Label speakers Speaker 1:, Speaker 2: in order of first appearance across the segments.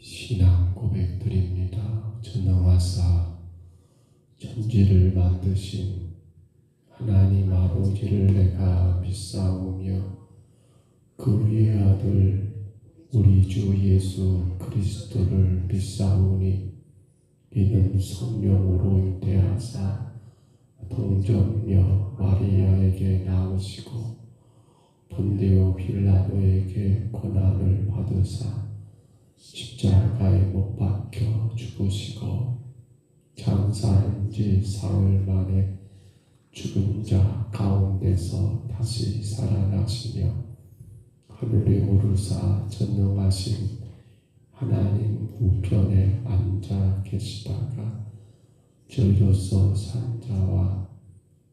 Speaker 1: 신앙 고백드립니다. 전능하사 천지를 만드신 하나님 아버지를 내가 믿사오며 그 위의 아들 우리 주 예수 그리스도를 믿사오니 이는 성령으로 잉태하사 동정녀 마리아에게 나으시고 본디오 빌라도에게 고난을 받으사 십자가에 못 박혀 죽으시고 장사한 지 사흘 만에 죽은 자 가운데서 다시 살아나시며 하늘에 오르사 전능하신 하나님 우편에 앉아 계시다가 저희로서 산 자와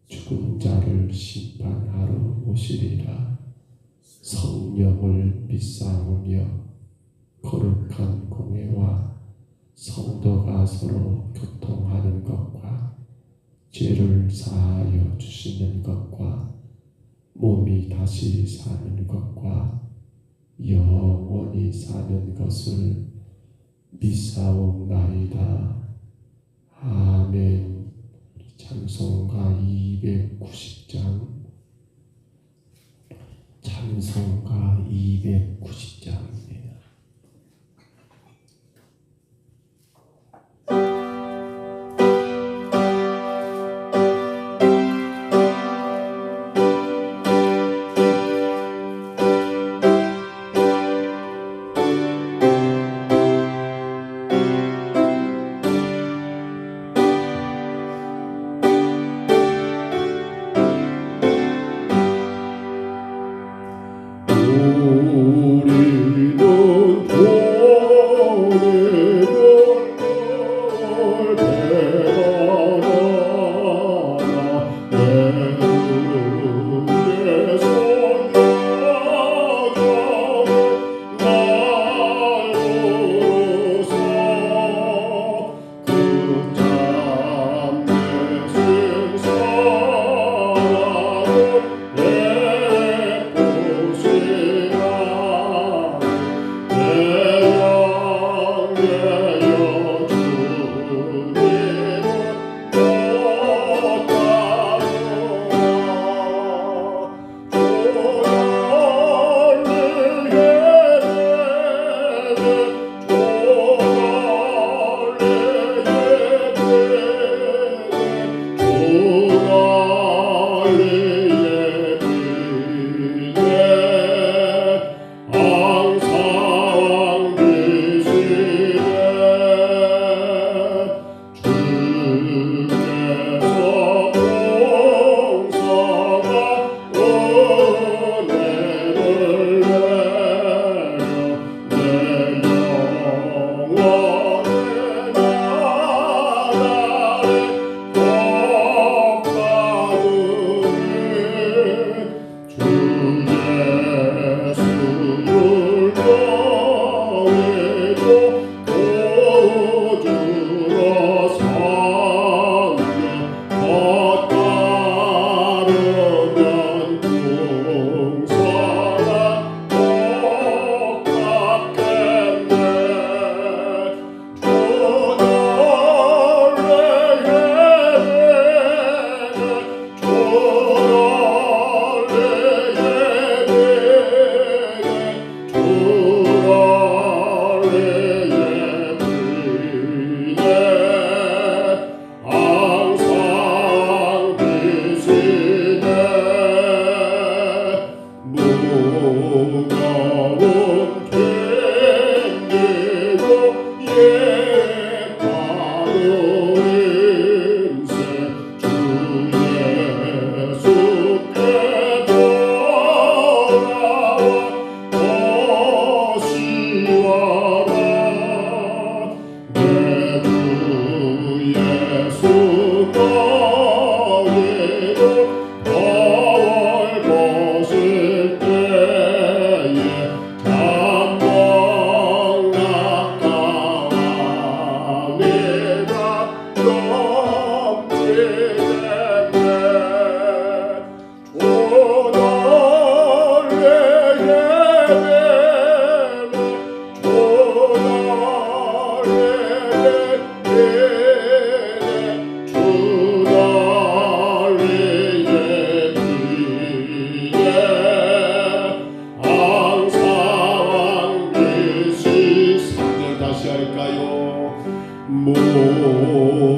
Speaker 1: 죽은 자를 심판하러 오시리라. 성령을 믿사오며 거룩한 공회와 성도가 서로 교통하는 것과 죄를 사하여 주시는 것과 몸이 다시 사는 것과 영원히 사는 것을 믿사옵나이다. 아멘. 찬송가 290장 찬송가 290장입니다. 우리는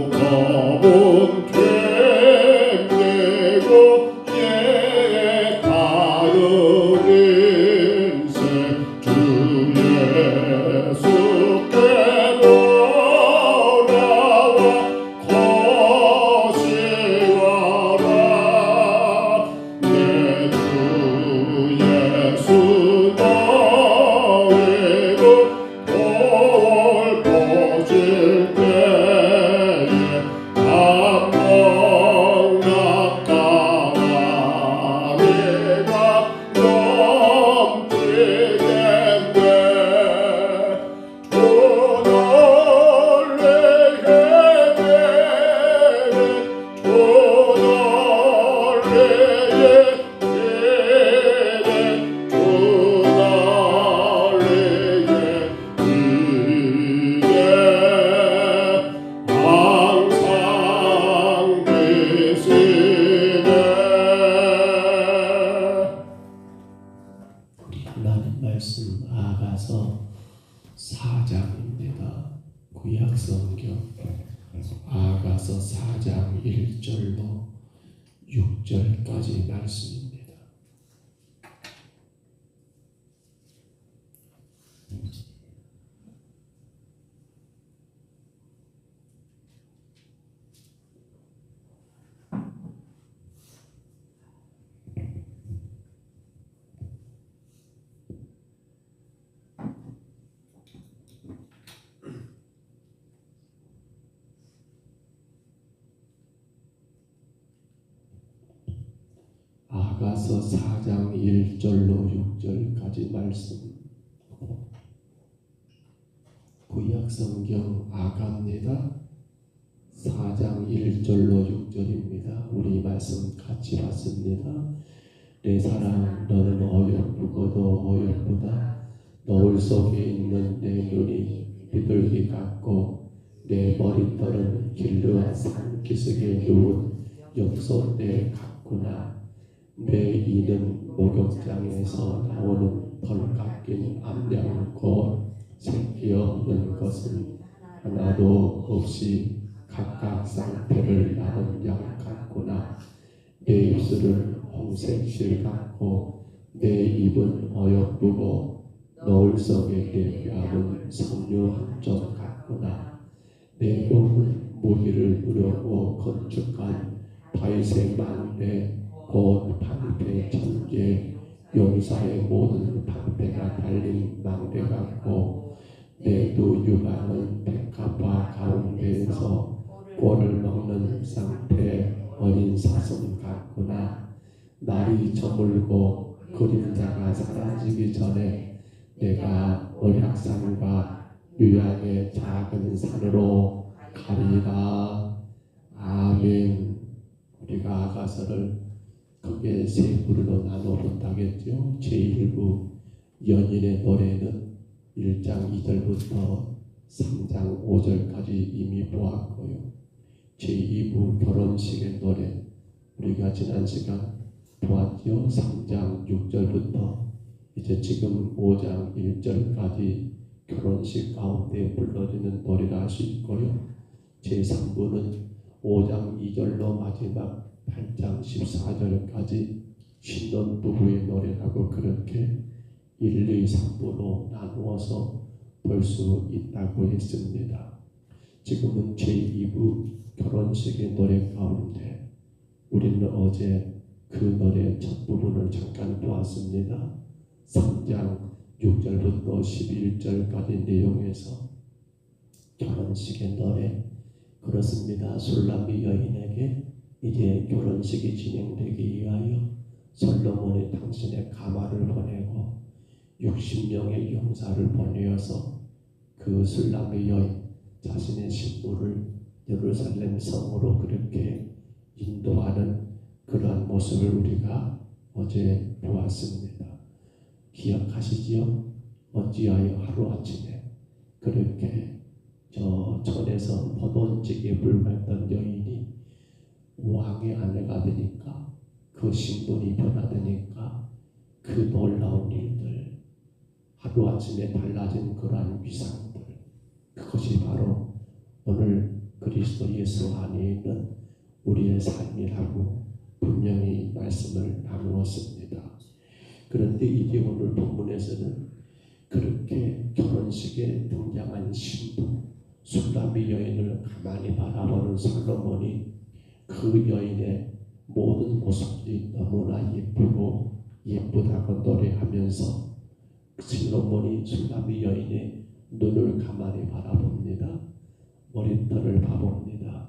Speaker 1: 무거운 됨 내고 예 다른 인생 주 예수께 돌아와 거시하라 내 주 예수 너에게 돌보실 때에 감동 낙가와 내가 넘치겠네 두 놀래게 두 놀래게 주 날에게 이제 항상 계시네. 우리 하나님 말씀 아가서 4장입니다. 구약 성경 아가서 4장 1절로 6절까지 말씀입니다. 아가서 4장 1절로 6절까지 말씀 구약 성경 아가입니다. 4장 1절로 6절입니다. 우리 말씀 같이 봤습니다. 내 사랑 너는 어여쁘고도 어여쁘다. 너울 속에 있는 내 눈이 비둘기 같고 내 머리털은 길르한 산기슭에 누운 염소떼 같구나. 내 이는 목욕장에서 나오는 털 깎인 암양 곧 새끼 없는 것은 하나도 없이 각각 쌍태를 낳은 양 같구나. 내 입술은 홍색 실 같고 내 입은 어여쁘고 너울 속에 내 뺨은 석류 한 점 같구나. 내 몸은 무기를 누려고 건축한 다윗의 망대 곧 방패 천개 용사의 모든 방패가 달린 망대 같고 내 두 유방은 백합화 가운데에서 꼴을 먹는 상태 어린 사슴 같구나. 날이 저물고 그림자가 사라지기 전에 내가 언약산과 유양의 작은 산으로 가리라. 아멘. 우리가 아가서를 크게 세 부류로 나눠 본다겠죠. 제1부 연인의 노래는 1장 2절부터 3장 5절까지 이미 보았고요. 제2부 결혼식의 노래 우리가 지난 시간 보았죠. 3장 6절부터 이제 지금 5장 1절까지 결혼식 가운데 불러지는 노래라 할 수 있고요. 제3부는 5장 2절로 마지막 8장 14절까지 신혼 부부의 노래라고 그렇게 1, 2, 3부로 나누어서 볼 수 있다고 했습니다. 지금은 제2부 결혼식의 노래 가운데 우리는 어제 그 노래 첫 부분을 잠깐 보았습니다. 3장 6절부터 11절까지 내용에서 결혼식의 노래 그렇습니다. 술람비 여인에게 이제 결혼식이 진행되기 위하여 솔로몬이 당신의 가마를 보내고 60명의 용사를 보내어서 그 술람비 여인 자신의 신부를 예루살렘 성으로 그렇게 인도하는 그러한 모습을 우리가 어제 보았습니다. 기억하시지요? 어찌하여 하루아침에 그렇게 저 전에서 포도원직에 불과했던 여인이 왕의 아내가 되니까 그 신분이 변화되니까 그 놀라운 일들 하루아침에 달라진 그러한 위상들 그것이 오늘 그리스도 예수 안에 있는 우리의 삶이라고 분명히 말씀을 나누었습니다. 그런데 이제 오늘 본문에서는 그렇게 결혼식에 등장한 신부 술람미 여인을 가만히 바라보는 솔로몬이 그 여인의 모든 모습이 너무나 예쁘다고 노래하면서 솔로몬이 술람미 여인의 눈을 가만히 바라봅니다. 머리털을 봐봅니다.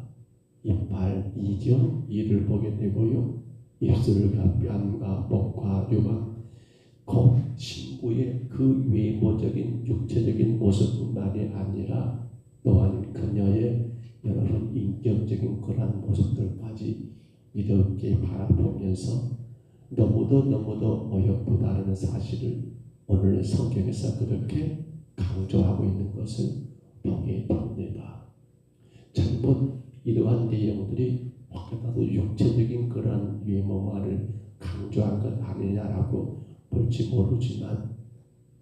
Speaker 1: 이빨, 이죠? 이를 보게 되고요. 입술과 뺨과 목과 유방, 곧 신부의 그 외모적인 육체적인 모습뿐만이 아니라 또한 그녀의 여러분 인격적인 그런 모습들까지 이렇게 바라보면서 너무도 어여쁘다는 사실을 오늘 성경에서 그렇게 강조하고 있는 것을 보게 됩니다. 잘못 이러한 내용들이 혹여라도 육체적인 그런 외모만을 강조한 것 아니냐라고 볼지 모르지만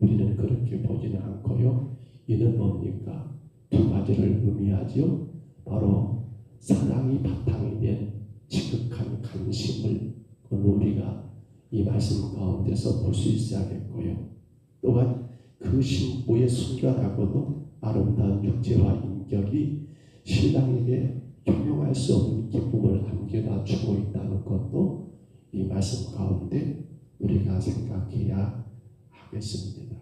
Speaker 1: 우리는 그렇게 보지는 않고요. 이는 뭡니까? 두 가지를 의미하죠. 바로 사랑이 바탕이 된 지극한 관심을 우리가 이 말씀 가운데서 볼 수 있어야겠고요. 또한 그 신부의 순결하고도 아름다운 육체와 인격이 신랑에게 형용할 수 없는 기쁨을 안겨다 주고 있다는 것도 이 말씀 가운데 우리가 생각해야 하겠습니다.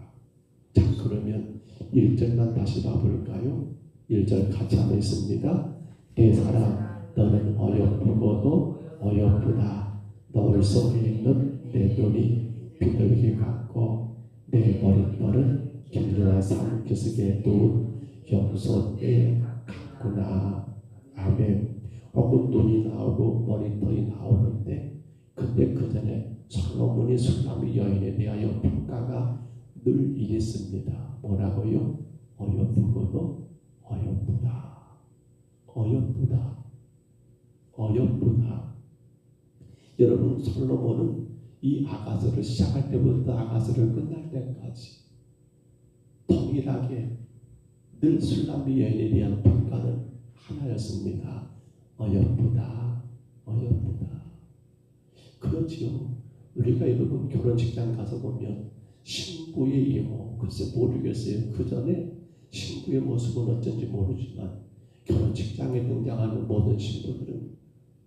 Speaker 1: 자, 그러면 1절만 다시 봐볼까요? 1절 같이 한번 있습니다. 내 사랑 너는 어여쁘고도 어여쁘다. 너울 속에 있는 내 눈이 비둘기 같고 내 머리털은 길르나 산기슭에 누운 염소떼 같구나. 아멘. 혹은 눈이 나오고 머리털이 나오는데 근데 그 전에 솔로몬이 술람미 여인에 대하여 평가가 늘 이랬습니다. 뭐라고요? 어여쁘고도 어여쁘다. 어여쁘다. 어여쁘다. 여러분 솔로몬은 이 아가서를 시작할 때부터 아가서를 끝날 때까지 동일하게 늘 술람미 여인에 대한 평가는 하나였습니다. 어여쁘다. 어여쁘다. 그렇지요. 우리가 여러분 결혼식장 가서 보면 신부의 외모 글쎄 모르겠어요. 그 전에 신부의 모습은 어쩐지 모르지만 결혼식장에 등장하는 모든 신부들은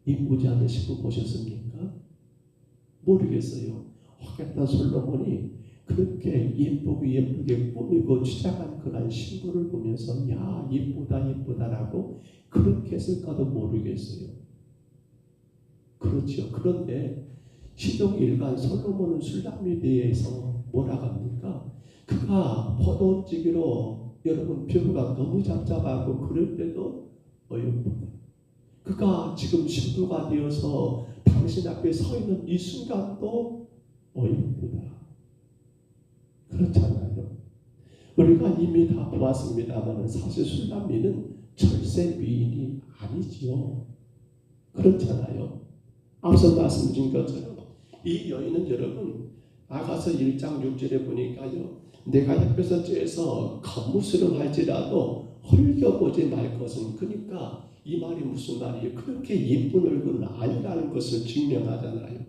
Speaker 1: 이쁘지 않은 신부 보셨습니까? 모르겠어요. 혹여나 솔로몬이 그렇게 예쁘게 꾸미고 치장한 그런 신부를 보면서 야 예쁘다라고 그렇게 했을까도 모르겠어요. 그렇죠. 그런데 시종 일간 솔로몬은 술람미에 대해서 뭐라고 합니까? 그가 포도찌개로 여러분 피부가 너무 잡잡하고 그럴 때도 어여쁘다. 그가 지금 신부가 되어서 당신 앞에 서 있는 이 순간도 어여쁘다. 그렇잖아요. 우리가 이미 다 보았습니다만 사실 술람미는 절세 미인이 아니지요. 그렇잖아요. 앞서 말씀드린 것처럼 이 여인은 여러분 아가서 1장 6절에 보니까요. 내가 옆에서 쬐서 겉무스름할지라도 헐겨보지 말 것은 그러니까 이 말이 무슨 말이에요? 그렇게 예쁜 얼굴은 아니라는 것을 증명하잖아요.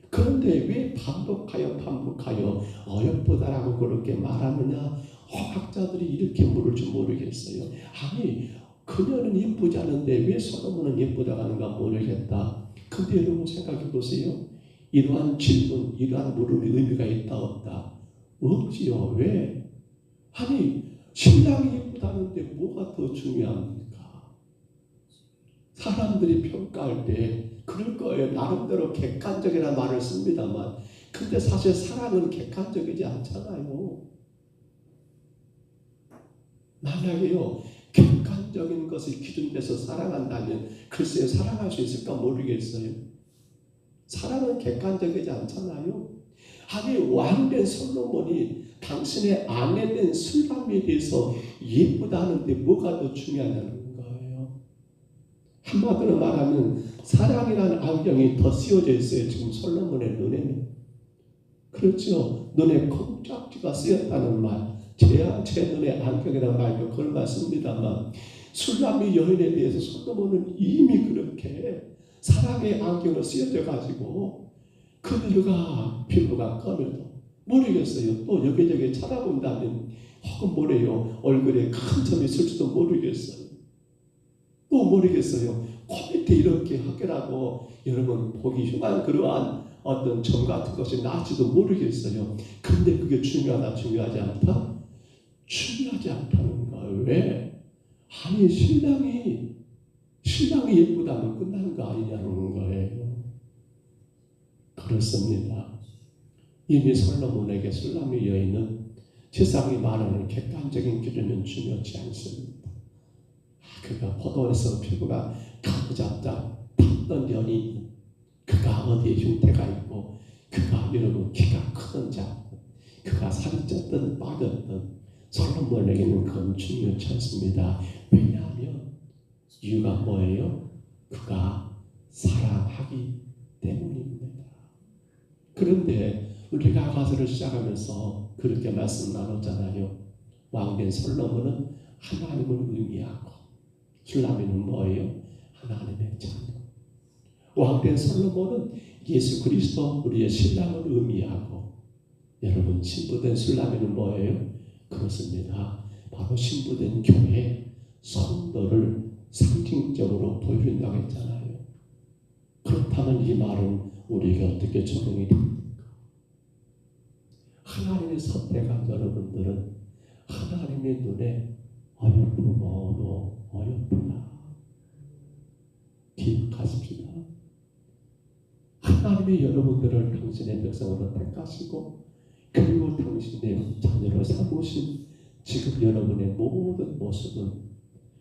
Speaker 1: 그런데 왜 반복하여 어여쁘다라고 그렇게 말하느냐? 학자들이 이렇게 물을 줄 모르겠어요. 아니 그녀는 예쁘지 않은데 왜 솔로몬은 예쁘다고 하는가 모르겠다. 근데 여러분 생각해 보세요. 이러한 질문, 이러한 물음의 의미가 있다 없다? 없지요. 왜? 아니 신랑이 예쁘다는데 뭐가 더 중요합니까? 사람들이 평가할 때 그럴 거예요. 나름대로 객관적이라는 말을 씁니다만 근데 사실 사랑은 객관적이지 않잖아요. 만약에요. 객관적인 것을 기준돼서 사랑한다면 글쎄요. 사랑할 수 있을까 모르겠어요. 사랑은 객관적이지 않잖아요. 아니 왕된 솔로몬이 당신의 아내된 술람미에 대해서 예쁘다는데 뭐가 더 중요하냐는 거예요. 한마디로 말하면 사랑이라는 안경이 더 씌워져 있어요. 지금 솔로몬의 눈에는. 그렇죠. 눈에 콩짝지가 쓰였다는 말. 제 눈에 안경이라는 말도 걸맞습니다만 술람미 여인에 대해서 솔로몬은 이미 그렇게 사랑의 안경을 쓰여져 가지고 그녀가 피부가 검어도 모르겠어요. 또 여기저기 찾아본다면 혹은 뭐래요, 얼굴에 큰 점이 있을지도 모르겠어요. 또 모르겠어요. 코 밑에 이렇게 하게라도 여러분 보기 흉한 그러한 어떤 점 같은 것이 나지도 모르겠어요. 근데 그게 중요하다, 중요하지 않다? 중요하지 않다는 거예요. 왜? 아니 신랑이 예쁘다면 끝나는 거 아니냐는 거예요. 그렇습니다. 이미 솔로몬에게 술람미 여인은 세상이 말하는 객관적인 기준은 중요치 않습니다. 그가 포도에서 피부가 가부잡잡 탔던 연인, 그가 어디에 흉태가 있고, 그가 여러분 키가 크든 작든, 그가 살이 쪘든 빠졌든 솔로몬에게는 그건 중요치 않습니다. 왜냐하면 이유가 뭐예요? 그가 사랑하기 때문입니다. 그런데 우리가 가사를 시작하면서 그렇게 말씀 나눴잖아요. 왕된 솔로몬은 하나님을 의미하고, 술람미는 뭐예요? 하나님의 자녀. 왕된 솔로몬은 예수 그리스도 우리의 신랑을 의미하고, 여러분 신부된 술람미는 뭐예요? 그렇습니다. 바로 신부된 교회 성도를 상징적으로 보여준다고 했잖아요. 그렇다면 이 말은 우리에게 어떻게 적용이 됩니까? 하나님의 선택한 여러분들은 하나님의 눈에 어여쁘고도 어여쁘다 기억하십시다. 하나님의 여러분들을 당신의 백성으로 택하시고, 그리고 당신의 자녀로 삼으신 지금 여러분의 모든 모습은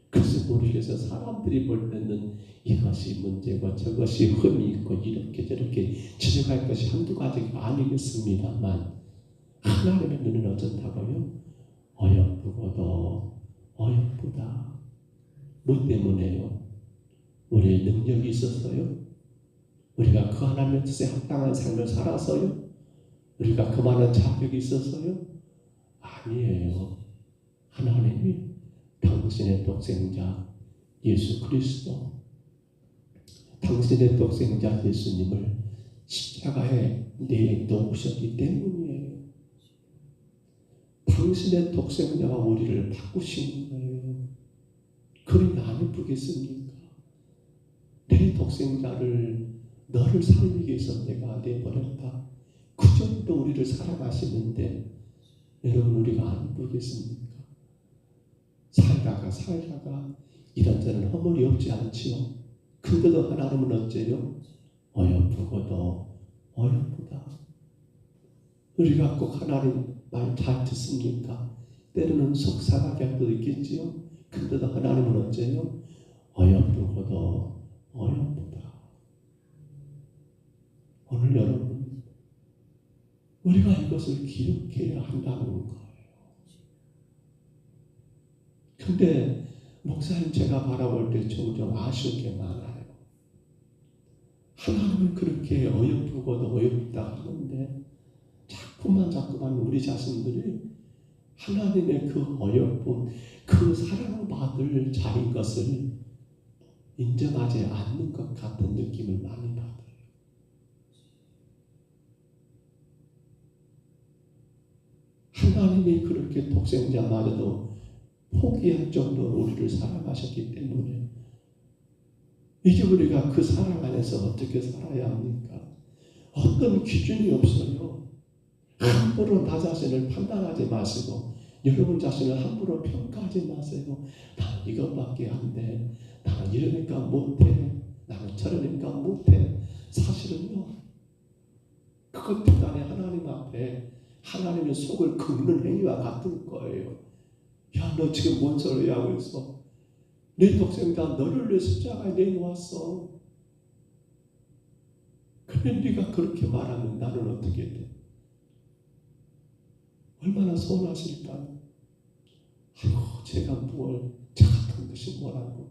Speaker 1: 글쎄 모르겠어요. 사람들이 볼 때는 이것이 문제고 저것이 흠이 있고 이렇게 저렇게 지적할 것이 한두 가지가 아니겠습니다만, 하나님의 눈은 어쩐다고요? 어여쁘고도 어여쁘다. 뭐 때문에요? 우리의 능력이 있었어요? 우리가 그 하나님의 뜻에 합당한 삶을 살아서요? 우리가 그만한 자격이 있었어요? 아니에요. 하나님이 당신의 독생자 예수 그리스도, 당신의 독생자 예수님을 십자가에 내놓으셨기 때문이에요. 당신의 독생자가 우리를 바꾸신 거예요. 그러니 안 예쁘겠습니까? 내 독생자를 너를 살리기 위해서 내가 내버렸다. 그 정도 우리를 사랑하시는데 여러분 우리가 안 예쁘겠습니까? 살다가 이런저런 허물이 없지 않지요. 근데도 하나님은 어째요? 어여쁘고도 어여쁘다. 우리가 꼭 하나님 말 잘 듣습니까? 때로는 속상하게 할 때도 있겠지요. 근데도 하나님은 어째요? 어여쁘고도 어여쁘다. 오늘 여러분 우리가 이것을 기억해야 한다는 거예요. 근데 목사님 제가 바라볼 때 종종 아쉬운 게 많아요. 하나님은 그렇게 어여쁘고도 어여쁘다 하는데 자꾸만 우리 자신들이 하나님의 그 어여쁨, 그 사랑받을 자인 것을 인정하지 않는 것 같은 느낌을 많이 받아요. 하나님이 그렇게 독생자마저도 포기할 정도로 우리를 사랑하셨기 때문에 이제 우리가 그 사랑 안에서 어떻게 살아야 합니까? 어떤 기준이 없어요. 함부로 나 자신을 판단하지 마시고 여러분 자신을 함부로 평가하지 마세요. 나는 이것밖에 안 돼. 나는 이러니까 못해. 나는 저러니까 못해. 사실은요. 그것 때문에 하나님 앞에 하나님의 속을 긁는 행위와 같은 거예요. 야, 너 지금 뭔 소리 하고 있어? 내 독생자 너를 위해 십자가에 내놓았어. 근데 네가 그렇게 말하면 나는 어떻게 돼? 얼마나 서운하실까요? 아이고 제가 제 같은 것이 뭐라고.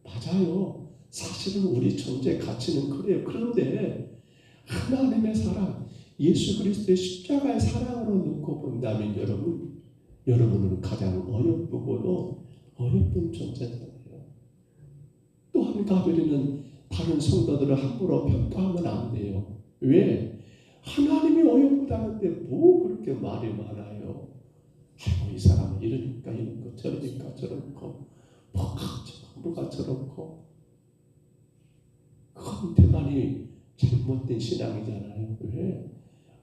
Speaker 1: 맞아요. 사실은 우리 존재 가치는 그래요. 그런데 하나님의 사랑, 예수 그리스도의 십자가의 사랑으로 놓고 본다면 여러분 여러분은 가장 어여쁘고도 어여쁜 존재잖아요. 또한 가버리는 다른 성도들을 함부로 평가하면 안 돼요. 왜? 하나님이 어여쁘다는데 뭐 그렇게 말이 많아요. 아이고 이 사람은 이러니까 이렇고 저러니까 저렇고 뭐가 저렇고 그건 대단히 잘못된 신앙이잖아요. 왜?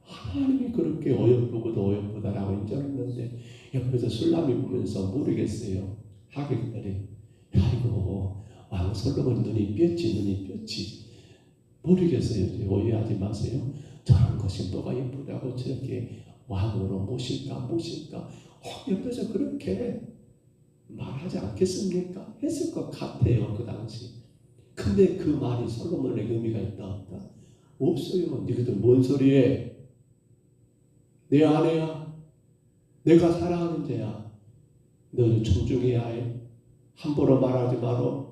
Speaker 1: 하나님이 그렇게 어여쁘고도 어여쁘다라고 인정했는데 옆에서 술람이 보면서 모르겠어요. 하객들이 아이고 왕 솔로몬 눈이 뼈지 모르겠어요. 오해하지 마세요. 저런 것이 뭐가 예쁘다고 저렇게 왕으로 모실까 옆에서 그렇게 말하지 않겠습니까? 했을 것 같아요. 그 당시. 근데 그 말이 솔로몬의 의미가 있다 없다? 없어요. 너희들 뭔 소리해? 내 아내야. 내가 사랑하는 자야. 너를 존중해야 해. 함부로 말하지 마라.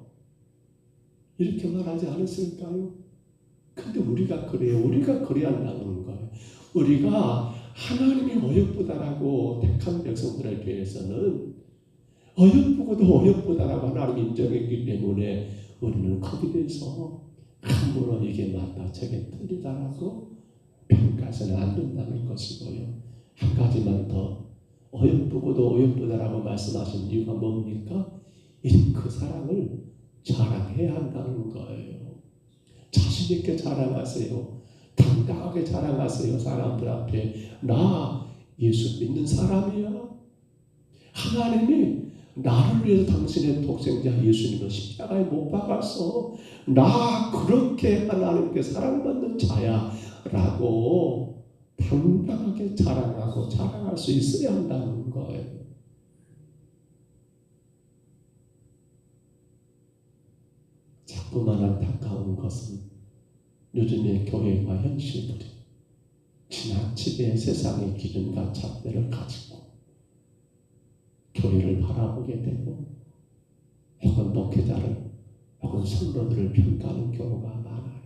Speaker 1: 이렇게 말하지 않았을까요? 근데 우리가 그래요. 우리가 그래야 한다는 거예요. 우리가 하나님이 어여쁘다라고 택한 백성들에 대해서는 어여쁘고도 어여쁘다라고 하나님 인정했기 때문에 우리는 거기에 대해서 함부로 이게 맞다 저게 틀리다라고 평가해서는 안 된다는 것이고요. 한 가지만 더 어여쁘고도 어여쁘다라고 말씀하신 이유가 뭡니까? 그 사랑을 자랑해야 한다는 거예요. 자신 있게 자랑하세요. 당당하게 자랑하세요. 사람들 앞에 나 예수 믿는 사람이야. 하나님이 나를 위해서 당신의 독생자 예수님을 십자가에 못 박았어. 나 그렇게 하나님께 사랑받는 자야 라고 당당하게 자랑하고 자랑할 수 있어야 한다는 거예요. 자꾸만 안타까운 것은 요즘의 교회와 현실들이 지나치게 세상의 기준과 잣대를 가지고 교회를 바라보게 되고 혹은 목회자를 혹은 성도들을 평가하는 경우가 많아요.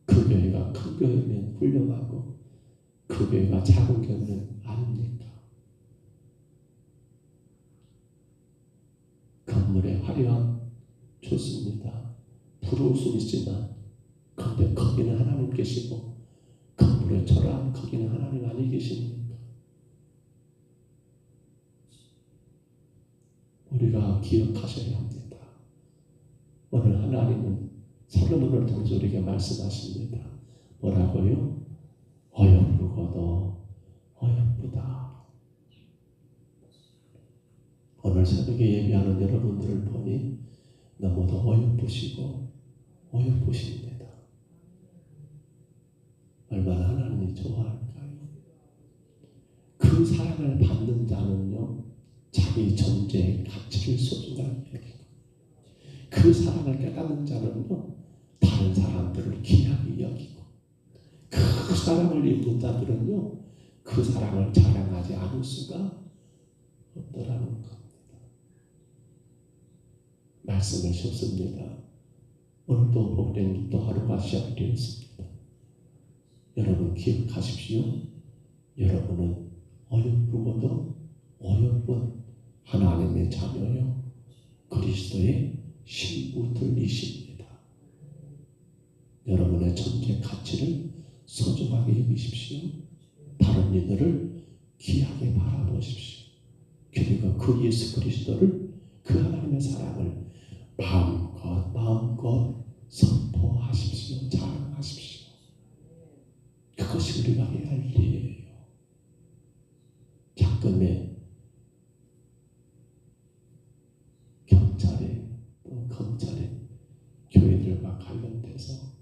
Speaker 1: 그 교회가 큰 교회면 훌륭하고 그 교회가 작은 교회는 아닙니까? 건물의 화려함 좋습니다. 부러울 수 있지만 근데 거기는 하나님 계시고 건물의 초라함 거기는 하나님 아니 계십니까? 우리가 기억하셔야 합니다. 오늘 하나님은 솔로몬을 통해서 우리에게 말씀하십니다. 뭐라고요? 어여쁘고도 어여쁘다. 오늘 새벽에 예배하는 여러분들을 보니 너무도 어여쁘시고 어여쁘십니다. 얼마나 하나님이 좋아할까요? 그 사랑을 받는 자는요 자기 존재의 가치를 소중하게 여기고 그 사랑을 깨닫는 자는요 다른 사람들을 귀하게 여기고 그 사랑을 입는 자들은요 그 사랑을 자랑하지 않을 수가 없더라는 겁니다. 말씀을 쉽습니다. 오늘도 복된 또 하루가 시작되었습니다. 여러분 기억하십시오. 여러분은 어여쁘고도 어여쁜 하나님의 자녀요 그리스도의 신부들이십니다. 여러분의 존재 가치를 소중하게 여기십시오. 다른 이들을 귀하게 바라보십시오. 그리고 그 예수 그리스도를 그 하나님의 사랑을 마음껏 선포하십시오. 자랑하십시오. 그것이 우리가 해야 할 일이에요. 가끔의 경찰에 또 검찰에 교회들과 관련돼서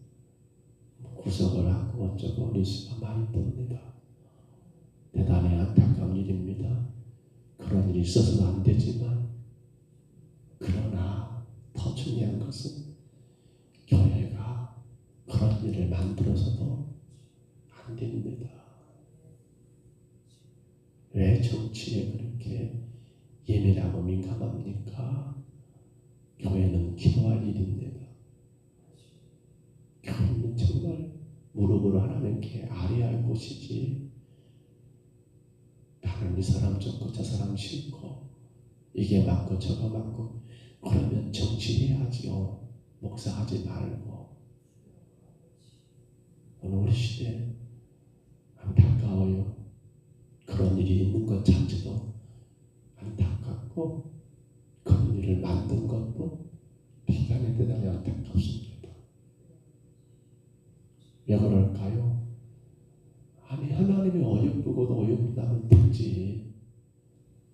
Speaker 1: 구속을 하고 어쩌고 뉴스가 많이 뜹니다. 대단히 안타까운 일입니다. 그런 일이 있어서는 안 되지만 그러나 더 중요한 것은 교회가 그런 일을 만들어서도 안 됩니다. 왜 정치에 그렇게 예민하고 민감합니까? 교회는 기도할 일입니다. 교회는 정말 무릎으로 하나님께 아뢰할 곳이지 말을 이 사람 좋고 저 사람 싫고 이게 맞고 저거 맞고 그러면 정치해야지요. 목사하지 말고. 오늘 우리 시대 안타까워요. 그런 일이 있는 것 자체도 안타깝고 그런 일을 만든 것도 비단에 대단히 안타깝습니다. 왜 그럴까요? 아니 하나님이 어여쁘고도 어여쁘다면 되지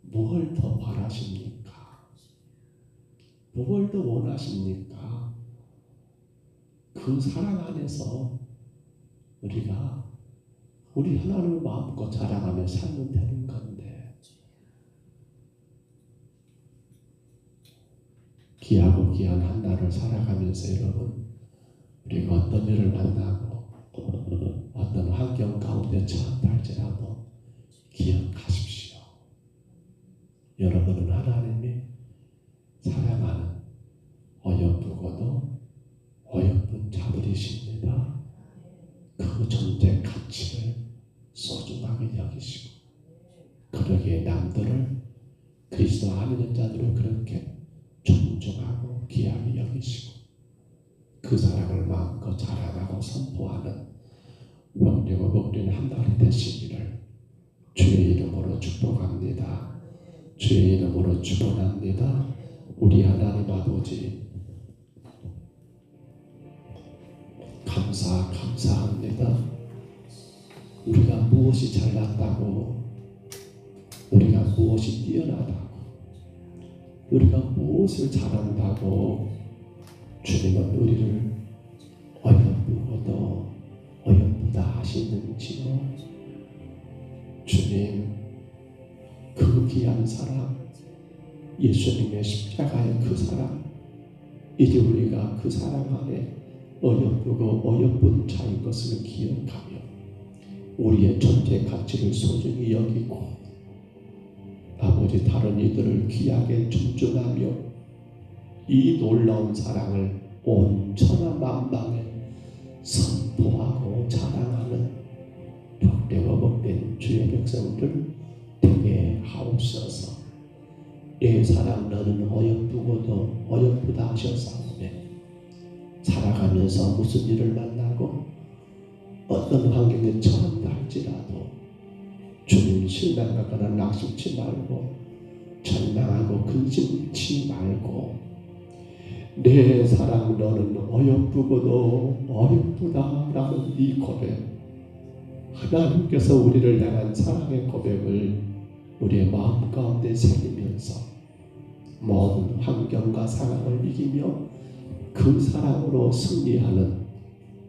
Speaker 1: 뭘 더 바라십니까? 뭘 더 원하십니까? 그 사랑 안에서 우리가 우리 하나님을 마음껏 자랑하며 살면 되는 건데 귀하고 귀한 한 날을 살아가면서 여러분 우리가 어떤 일을 만나고 어떤 환경 가운데 처한다 할지라도 기억하십시오. 여러분은 하나님이 사랑하는 어여쁘고도 어여쁜 자들이십니다. 그 존재 가치를 소중하게 여기시고 그러기에 남들을 그리스도 안 믿는 자들을 그렇게 존중하고 귀하게 여기시고 그 사랑을 마음껏 자랑하고 선포하는 복되고 복된 한 달이 되시기를 주의 이름으로 축복합니다. 주의 이름으로 축원합니다. 우리 하나님 아버지 감사합니다. 우리가 무엇이 잘났다고 우리가 무엇이 뛰어나다고 우리가 무엇을 잘한다고 주님은 우리를 어여쁘고도 어여쁘다 하시는지요. 주님 그 귀한 사랑 예수님의 십자가의 그 사랑 이제 우리가 그 사랑 안에 어여쁘고 어여쁜 자인 것을 기억하며 우리의 존재 가치를 소중히 여기고 아버지 다른 이들을 귀하게 존중하며 이 놀라운 사랑을 온 천하 만방에 선포하고 자랑하는 복되고 복된 주의 백성들 되게 하옵소서. 내 사랑 너는 어여쁘고도 어여쁘다 하셨사오매 살아가면서 무슨 일을 만나고 어떤 환경에 처한다 할지라도 주님 실망하거나 낙심치 말고 절망하고 근심치 말고 내 사랑 너는 어여쁘고도 어여쁘다라는 이 고백 하나님께서 우리를 향한 사랑의 고백을 우리의 마음 가운데 새기면서 모든 환경과 상황을 이기며 그 사랑으로 승리하는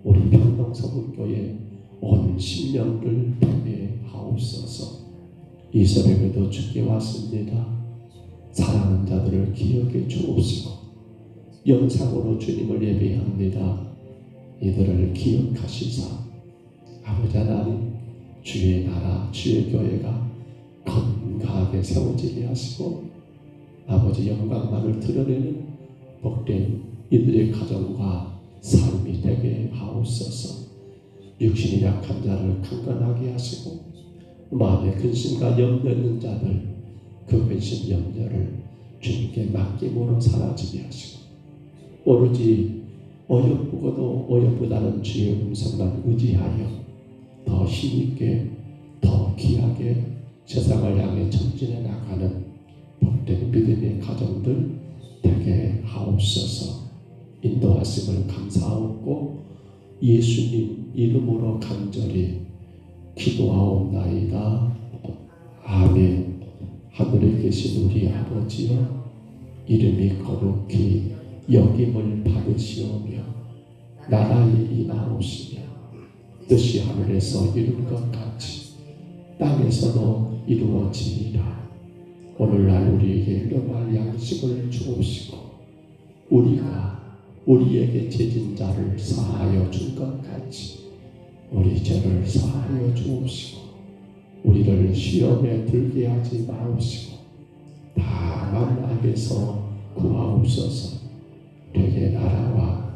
Speaker 1: 우리 평동서문교회 온 심령들 되게 하옵소서. 이 새벽에도 주께 왔습니다. 사랑하는 자들을 기억해 주옵시고 영상으로 주님을 예배합니다. 이들을 기억하시사 아버지 하나님 주의 나라 주의 교회가 건강하게 세워지게 하시고 아버지 영광만을 드러내는 복된 이들의 가정과 삶이 되게 하옵소서. 육신이 약한 자를 강건하게 하시고 마음에 근심과 염려 있는 자들 그 근심 염려를 주님께 맡김으로 사라지게 하시고 오로지 어여쁘고도 어여쁘다는 주의 음성만 의지하여 더 힘있게 더 귀하게 세상을 향해 전진해 나가는 복된 믿음의 가정들 되게 하옵소서. 인도하심을 감사하고 예수님 이름으로 간절히 기도하옵나이다. 아멘. 하늘에 계신 우리 아버지여 이름이 거룩히 여김을 받으시오며 나라의 임하옵시며 뜻이 하늘에서 이룬 것 같이 땅에서도 이루어지리라. 오늘날 우리에게 일용할 양식을 주옵시고 우리가 우리에게 죄진 자를 사하여 준 것 같이 우리 죄를 사하여 주옵시고 우리를 시험에 들게 하지 마옵시고 다만 악에서 구하옵소서. 되게 나라와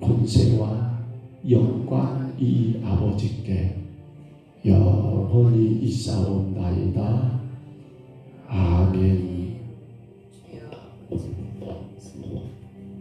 Speaker 1: 권세와 영광 이 아버지께 영원히 있사옵나이다.